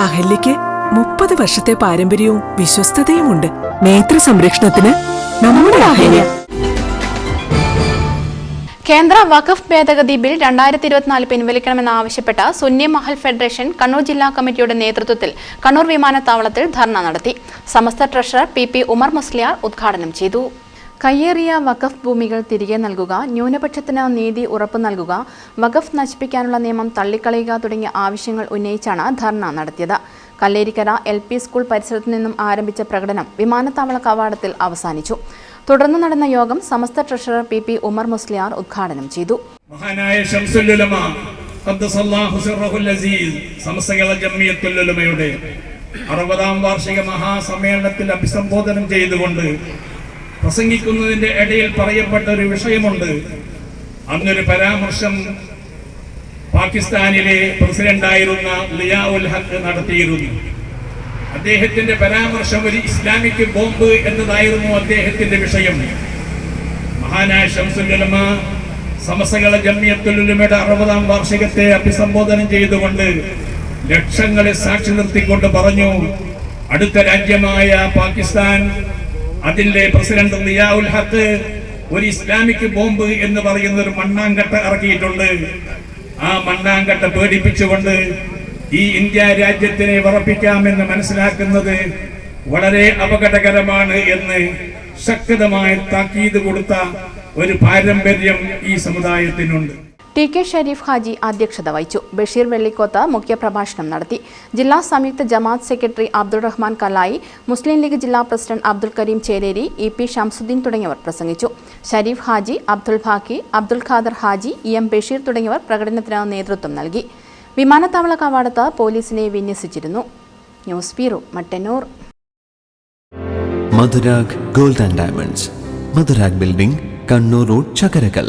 അഹല്യയ്ക്ക് 30 വർഷത്തെ പാരമ്പര്യവും വിശ്വസ്തതയുമുണ്ട്. നേത്ര സംരക്ഷണത്തിന് നമ്മുടെ അഹല്യ. കേന്ദ്ര വഖഫ് ഭേദഗതി ബിൽ 2024 പിൻവലിക്കണമെന്നാവശ്യപ്പെട്ട സുന്നി മഹൽ ഫെഡറേഷൻ കണ്ണൂർ ജില്ലാ കമ്മിറ്റിയുടെ നേതൃത്വത്തിൽ കണ്ണൂർ വിമാനത്താവളത്തിൽ ധർണ നടത്തി. സമസ്ത ട്രഷറർ പി ഉമർ മുസ്ലിയാർ ഉദ്ഘാടനം ചെയ്തു. കയ്യേറിയ വഖഫ് ഭൂമികൾ തിരികെ നൽകുക, ന്യൂനപക്ഷത്തിന് നീതി ഉറപ്പു നൽകുക, വഖഫ് നശിപ്പിക്കാനുള്ള നിയമം തള്ളിക്കളയുക തുടങ്ങിയ ആവശ്യങ്ങൾ ഉന്നയിച്ചാണ് ധർണ നടത്തിയത്. കല്ലേരിക്കര LP സ്കൂൾ പരിസരത്തു നിന്നും ആരംഭിച്ച പ്രകടനം വിമാനത്താവള കവാടത്തിൽ അവസാനിച്ചു. തുടർന്ന് നടന്ന യോഗം സമസ്ത ട്രഷറർ പി ഉമർ മുസ്ലിയാർ ഉദ്ഘാടനം ചെയ്തു. മഹാനായ ശംസുൽ ഉലമ ഖദ്ദസല്ലാഹു സിർറഹുൽ അസീസ് സമസ്ത ജംഇയ്യത്തുൽ ഉലമയുടെ 60ാം വാർഷിക മഹാസമ്മേളനത്തിൽ അഭിസംബോധന ചെയ്തുകൊണ്ട് പ്രസംഗിക്കുന്നതിന്റെ ഇടയിൽ പറയപ്പെട്ട ഒരു വിഷയമുണ്ട്. അന്നൊരു പരാമർശം പാകിസ്ഥാനിലെ പ്രസിഡന്റായിരുന്ന ലിയാഉൽ ഹഖ് നടത്തിയിരുന്നു. അദ്ദേഹത്തിന്റെ പരാമർശം ഒരു ഇസ്ലാമിക് ബോംബ് എന്നതായിരുന്നു അദ്ദേഹത്തിന്റെ വിഷയം. മഹാനായ ശംസുൽ ഉലമ സമസ്ത ജംഇയ്യത്തുൽ ഉലമയുടെ 60ാം വാർഷികത്തെ അഭിസംബോധന ചെയ്തുകൊണ്ട് ലക്ഷങ്ങളെ സാക്ഷി നിർത്തിക്കൊണ്ട് പറഞ്ഞു, അടുത്ത രാജ്യമായ പാകിസ്ഥാൻ, അതിന്റെ പ്രസിഡന്റ് ലിയാഉൽ ഹഖ് ഒരു ഇസ്ലാമിക് ബോംബ് എന്ന് പറയുന്ന ഒരു മണ്ണാങ്കട്ട ഇറക്കിയിട്ടുണ്ട്. ആ മണ്ണാങ്കട്ട പേടിപ്പിച്ചുകൊണ്ട് ഈ ഇന്ത്യ രാജ്യത്തിനെ വിറപ്പിക്കാമെന്ന് മനസ്സിലാക്കുന്നത് വളരെ അപകടകരമാണ് എന്ന് ശക്തമായ താക്കീത് കൊടുത്ത ഒരു പാരമ്പര്യം ഈ സമുദായത്തിനുണ്ട്. TK ഷരീഫ് ഹാജി അധ്യക്ഷത വഹിച്ചു. ബഷീർ വെള്ളിക്കോത്ത് മുഖ്യപ്രഭാഷണം നടത്തി. ജില്ലാ സംയുക്ത ജമാഅത്ത് സെക്രട്ടറി അബ്ദുൾ റഹ്മാൻ കലായി, മുസ്ലിം ലീഗ് ജില്ലാ പ്രസിഡന്റ് അബ്ദുൽ കരീം ചേലേരി, EP ഷംസുദ്ദീൻ തുടങ്ങിയവർ പ്രസംഗിച്ചു. ഷരീഫ് ഹാജി, അബ്ദുൽ ബാക്കി, അബ്ദുൽ ഖാദർ ഹാജി, EM ബഷീർ തുടങ്ങിയവർ പ്രകടനത്തിന് നേതൃത്വം നൽകി. വിമാനത്താവള കവാടത്ത് പോലീസിനെ വിന്യസിച്ചിരുന്നു. News bureau, Mattannur. Madhurag gold and diamonds, Madhurag building, Kannur road, Chakkarakal.